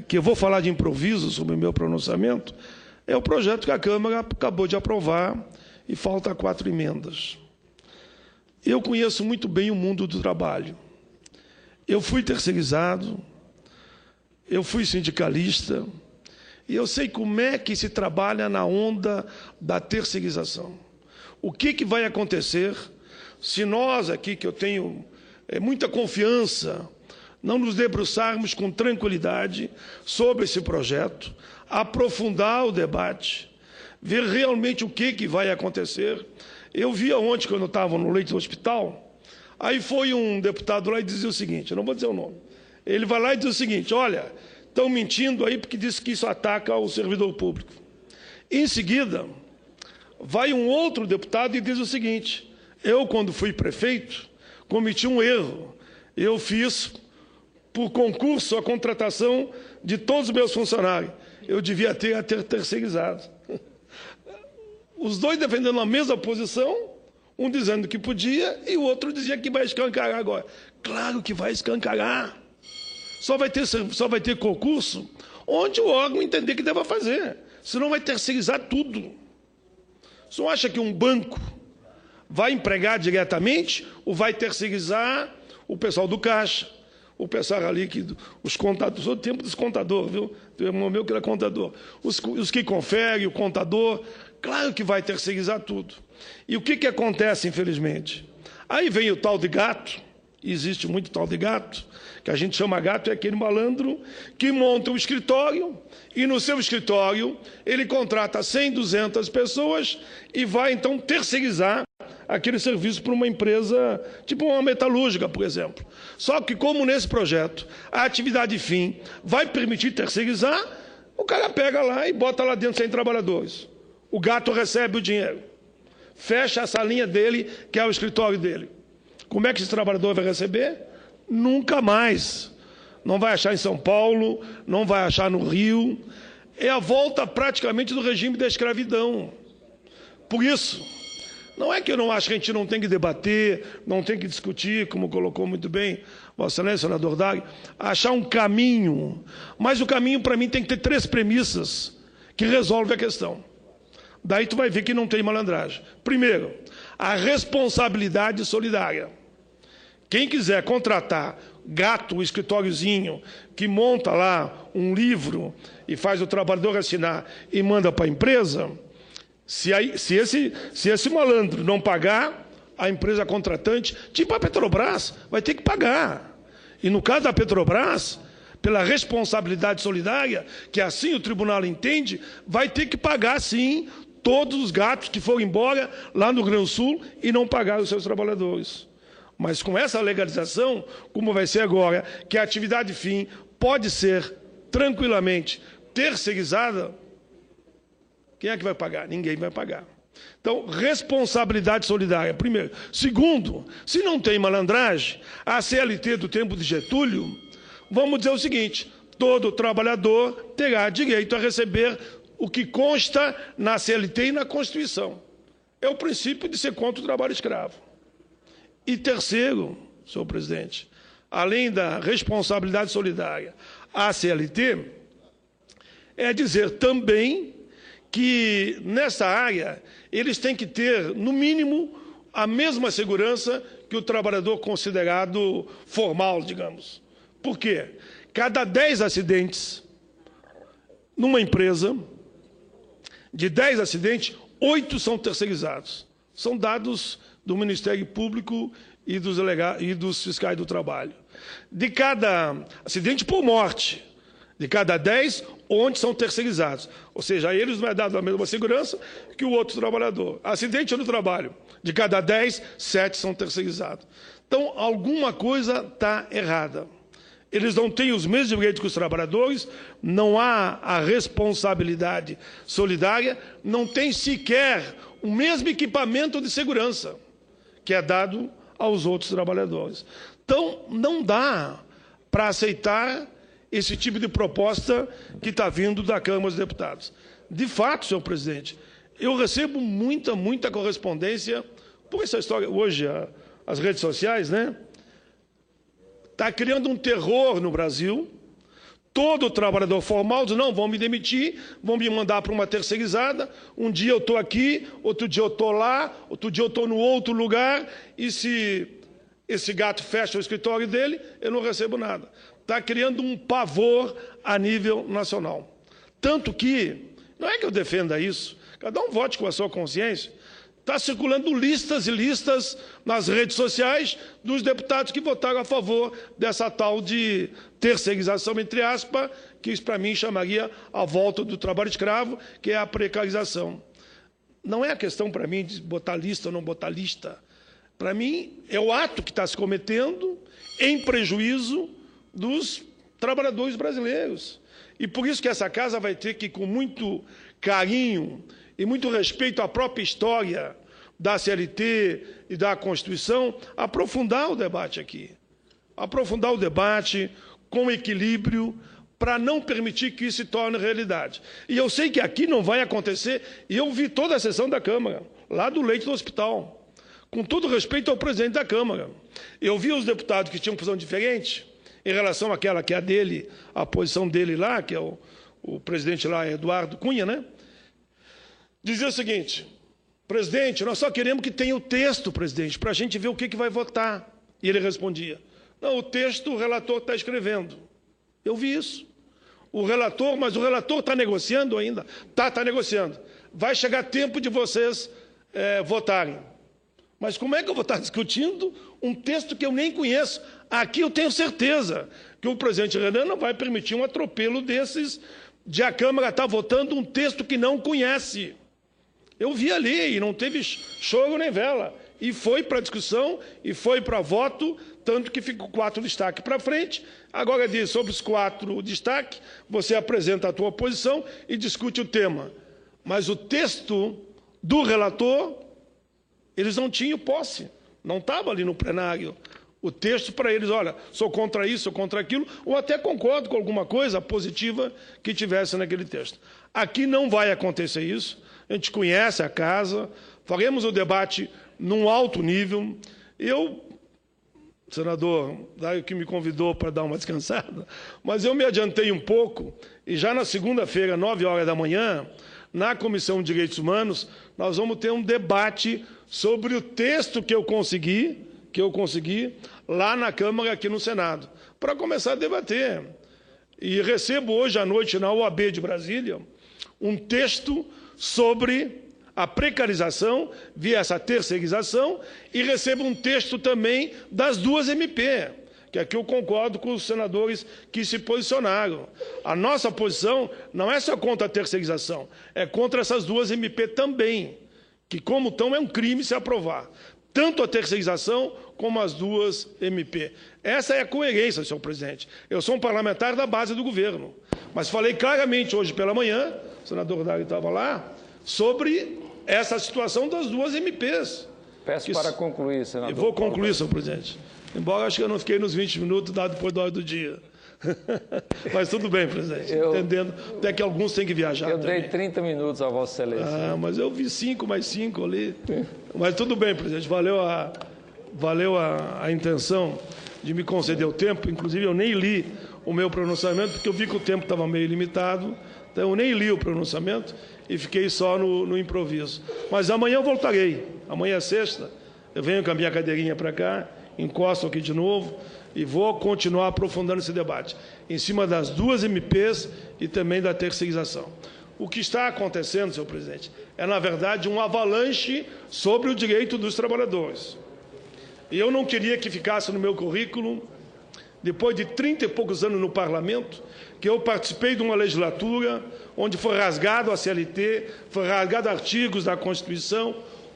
que eu vou falar de improviso sobre o meu pronunciamento, é o projeto que a Câmara acabou de aprovar e falta 4 emendas. Eu conheço muito bem o mundo do trabalho. Eu fui terceirizado, eu fui sindicalista, e eu sei como é que se trabalha na onda da terceirização. O que vai acontecer se nós aqui, que eu tenho muita confiança, não nos debruçarmos com tranquilidade sobre esse projeto, aprofundar o debate, ver realmente o que vai acontecer. Eu vi ontem, quando eu estava no leito do hospital, aí foi um deputado lá e dizia o seguinte, eu não vou dizer o nome, ele vai lá e diz o seguinte, olha, estão mentindo aí porque diz que isso ataca o servidor público. Em seguida, vai um outro deputado e diz o seguinte, eu, quando fui prefeito, cometi um erro, eu fiz por concurso a contratação de todos os meus funcionários, eu devia ter terceirizado. Os dois defendendo a mesma posição, um dizendo que podia e o outro dizia que vai escancarar agora. Claro que vai escancarar. Só vai ter concurso onde o órgão entender que deve fazer. Senão vai terceirizar tudo. Você não acha que um banco vai empregar diretamente ou vai terceirizar o pessoal do caixa, o pessoal ali, os contadores, sou do tempo dos contadores, viu? Tem um meu que era contador. Os que conferem, o contador, claro que vai terceirizar tudo. E o que acontece, infelizmente? Aí vem o tal de gato, existe muito tal de gato, que a gente chama gato, é aquele malandro que monta um escritório e no seu escritório ele contrata 100, 200 pessoas e vai então terceirizar aquele serviço para uma empresa, tipo uma metalúrgica, por exemplo. Só que como nesse projeto a atividade fim vai permitir terceirizar, o cara pega lá e bota lá dentro 100 trabalhadores. O gato recebe o dinheiro, fecha a salinha dele, que é o escritório dele. Como é que esse trabalhador vai receber? Nunca mais. Não vai achar em São Paulo, não vai achar no Rio. É a volta praticamente do regime da escravidão. Por isso, não é que eu não acho que a gente não tem que debater, não tem que discutir, como colocou muito bem Vossa Excelência, senador Dag, achar um caminho. Mas o caminho, para mim, tem que ter 3 premissas que resolvem a questão. Daí tu vai ver que não tem malandragem. Primeiro, a responsabilidade solidária. Quem quiser contratar gato, um escritóriozinho, que monta lá um livro e faz o trabalhador assinar e manda para a empresa, se esse malandro não pagar, a empresa contratante, tipo a Petrobras, vai ter que pagar. E no caso da Petrobras, pela responsabilidade solidária, que assim o tribunal entende, vai ter que pagar, sim, todos os gatos que foram embora lá no Rio Grande do Sul e não pagaram os seus trabalhadores. Mas com essa legalização, como vai ser agora, que a atividade fim pode ser tranquilamente terceirizada, quem é que vai pagar? Ninguém vai pagar. Então, responsabilidade solidária, primeiro. Segundo, se não tem malandragem, a CLT do tempo de Getúlio, vamos dizer o seguinte, todo trabalhador terá direito a receber o que consta na CLT e na Constituição. É o princípio de ser contra o trabalho escravo. E terceiro, senhor presidente, além da responsabilidade solidária, a CLT é dizer também que nessa área eles têm que ter, no mínimo, a mesma segurança que o trabalhador considerado formal, digamos. Por quê? Cada 10 acidentes numa empresa, de 10 acidentes, 8 são terceirizados. São dados do Ministério Público e dos fiscais do trabalho. De cada acidente por morte, de cada 10, 11 são terceirizados. Ou seja, a eles não é dado a mesma segurança que o outro trabalhador. Acidente no trabalho, de cada 10, 7 são terceirizados. Então, alguma coisa está errada. Eles não têm os mesmos direitos que os trabalhadores, não há a responsabilidade solidária, não tem sequer o mesmo equipamento de segurança que é dado aos outros trabalhadores. Então, não dá para aceitar esse tipo de proposta que está vindo da Câmara dos Deputados. De fato, senhor presidente, eu recebo muita correspondência por essa história. Hoje, as redes sociais, né? Está criando um terror no Brasil. Todo trabalhador formal diz, não, vão me demitir, vão me mandar para uma terceirizada, um dia eu estou aqui, outro dia eu estou lá, outro dia eu estou no outro lugar, e se esse gato fecha o escritório dele, eu não recebo nada. Está criando um pavor a nível nacional. Tanto que, não é que eu defenda isso, cada um vote com a sua consciência, está circulando listas e listas nas redes sociais dos deputados que votaram a favor dessa tal de terceirização, entre aspas, que isso para mim chamaria a volta do trabalho escravo, que é a precarização. Não é a questão para mim de botar lista ou não botar lista. Para mim, é o ato que está se cometendo em prejuízo dos trabalhadores brasileiros. E por isso que essa casa vai ter que, com muito carinho e muito respeito à própria história da CLT e da Constituição, aprofundar o debate aqui. Aprofundar o debate com equilíbrio para não permitir que isso se torne realidade. E eu sei que aqui não vai acontecer, e eu vi toda a sessão da Câmara, lá do leito do hospital, com todo respeito ao presidente da Câmara. Eu vi os deputados que tinham posição diferente em relação àquela que é a dele, a posição dele lá, que é o presidente lá, Eduardo Cunha, né? Dizia o seguinte, presidente, nós só queremos que tenha o texto, presidente, para a gente ver o que vai votar. E ele respondia, não, o texto o relator está escrevendo. Eu vi isso. Mas o relator está negociando ainda? Está negociando. Vai chegar tempo de vocês votarem. Mas como é que eu vou estar discutindo um texto que eu nem conheço? Aqui eu tenho certeza que o presidente Renan não vai permitir um atropelo desses de a Câmara estar votando um texto que não conhece. Eu vi ali e não teve choro nem vela. E foi para discussão e foi para voto, tanto que ficou 4 destaques para frente. Agora diz, sobre os 4 destaques, você apresenta a tua posição e discute o tema. Mas o texto do relator, eles não tinham posse, não estava ali no plenário. O texto para eles, olha, sou contra isso, sou contra aquilo, ou até concordo com alguma coisa positiva que tivesse naquele texto. Aqui não vai acontecer isso, a gente conhece a casa, faremos o debate num alto nível. Senador, daí que me convidou para dar uma descansada, mas eu me adiantei um pouco, e já na segunda-feira, 9 horas da manhã, na Comissão de Direitos Humanos, nós vamos ter um debate sobre o texto que eu consegui lá na Câmara, aqui no Senado, para começar a debater. E recebo hoje à noite na OAB de Brasília um texto sobre a precarização via essa terceirização e recebo um texto também das 2 MP, que aqui eu concordo com os senadores que se posicionaram. A nossa posição não é só contra a terceirização, é contra essas 2 MP também, que como estão é um crime se aprovar. Tanto a terceirização como as 2 MP. Essa é a coerência, senhor presidente. Eu sou um parlamentar da base do governo, mas falei claramente hoje pela manhã, o senador Dário estava lá, sobre essa situação das 2 MPs. Peço para concluir, senador. Eu vou concluir, senhor presidente. Embora acho que eu não fiquei nos 20 minutos dado depois da hora do dia. Mas tudo bem, presidente. Entendendo até que alguns têm que viajar. Eu dei 30 minutos a Vossa Excelência. Ah, mas eu vi 5 mais 5 ali. Mas tudo bem, presidente. Valeu a intenção de me conceder o tempo. Inclusive, eu nem li o meu pronunciamento, porque eu vi que o tempo estava meio limitado. Então, eu nem li o pronunciamento e fiquei só no improviso. Mas amanhã eu voltarei. Amanhã é sexta. Eu venho com a minha cadeirinha para cá, encosto aqui de novo e vou continuar aprofundando esse debate em cima das 2 MPs e também da terceirização. O que está acontecendo, senhor presidente, é, na verdade, um avalanche sobre o direito dos trabalhadores. E eu não queria que ficasse no meu currículo, depois de 30 e poucos anos no parlamento, que eu participei de uma legislatura onde foi rasgado a CLT, foi rasgado artigos da Constituição,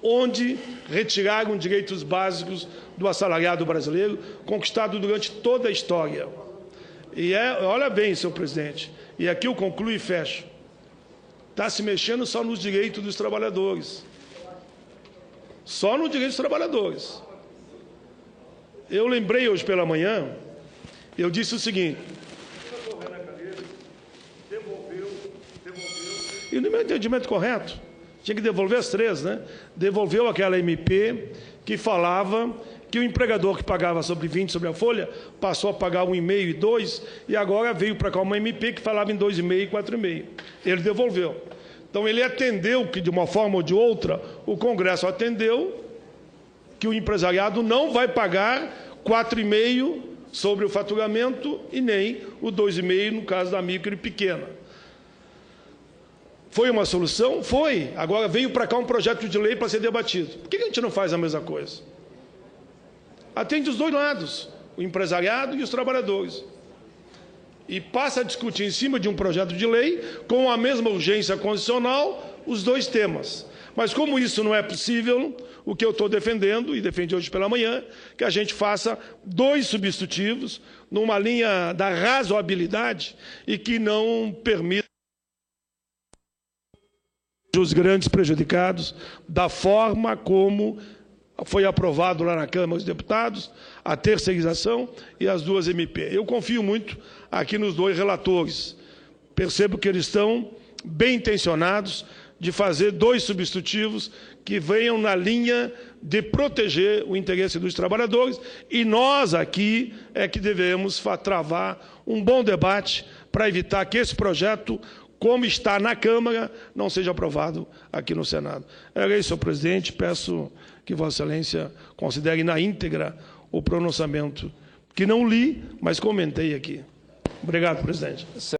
onde retiraram direitos básicos do assalariado brasileiro, conquistado durante toda a história. E olha bem, senhor presidente, e aqui eu concluo e fecho, está se mexendo só nos direitos dos trabalhadores. Só nos direitos dos trabalhadores. Eu lembrei hoje pela manhã, eu disse o seguinte, e no meu entendimento correto, tinha que devolver as 3, né? Devolveu aquela MP que falava que o empregador que pagava sobre 20 sobre a folha passou a pagar 1,5 e 2, e agora veio para cá uma MP que falava em 2,5 e 4,5. Ele devolveu. Então, ele atendeu que, de uma forma ou de outra, o Congresso atendeu que o empresariado não vai pagar 4,5 sobre o faturamento e nem o 2,5 no caso da micro e pequena. Foi uma solução? Foi. Agora veio para cá um projeto de lei para ser debatido. Por que a gente não faz a mesma coisa? Atende os dois lados, o empresariado e os trabalhadores. E passa a discutir em cima de um projeto de lei, com a mesma urgência constitucional, os dois temas. Mas como isso não é possível, o que eu estou defendendo, e defendi hoje pela manhã, que a gente faça 2 substitutivos, numa linha da razoabilidade, e que não permita os grandes prejudicados, da forma como foi aprovado lá na Câmara dos Deputados, a terceirização e as 2 MP. Eu confio muito aqui nos 2 relatores. Percebo que eles estão bem intencionados de fazer 2 substitutivos que venham na linha de proteger o interesse dos trabalhadores, e nós aqui é que devemos travar um bom debate para evitar que esse projeto, como está na Câmara, não seja aprovado aqui no Senado. Era isso, senhor presidente. Peço que Vossa Excelência considere na íntegra o pronunciamento, que não li, mas comentei aqui. Obrigado, presidente.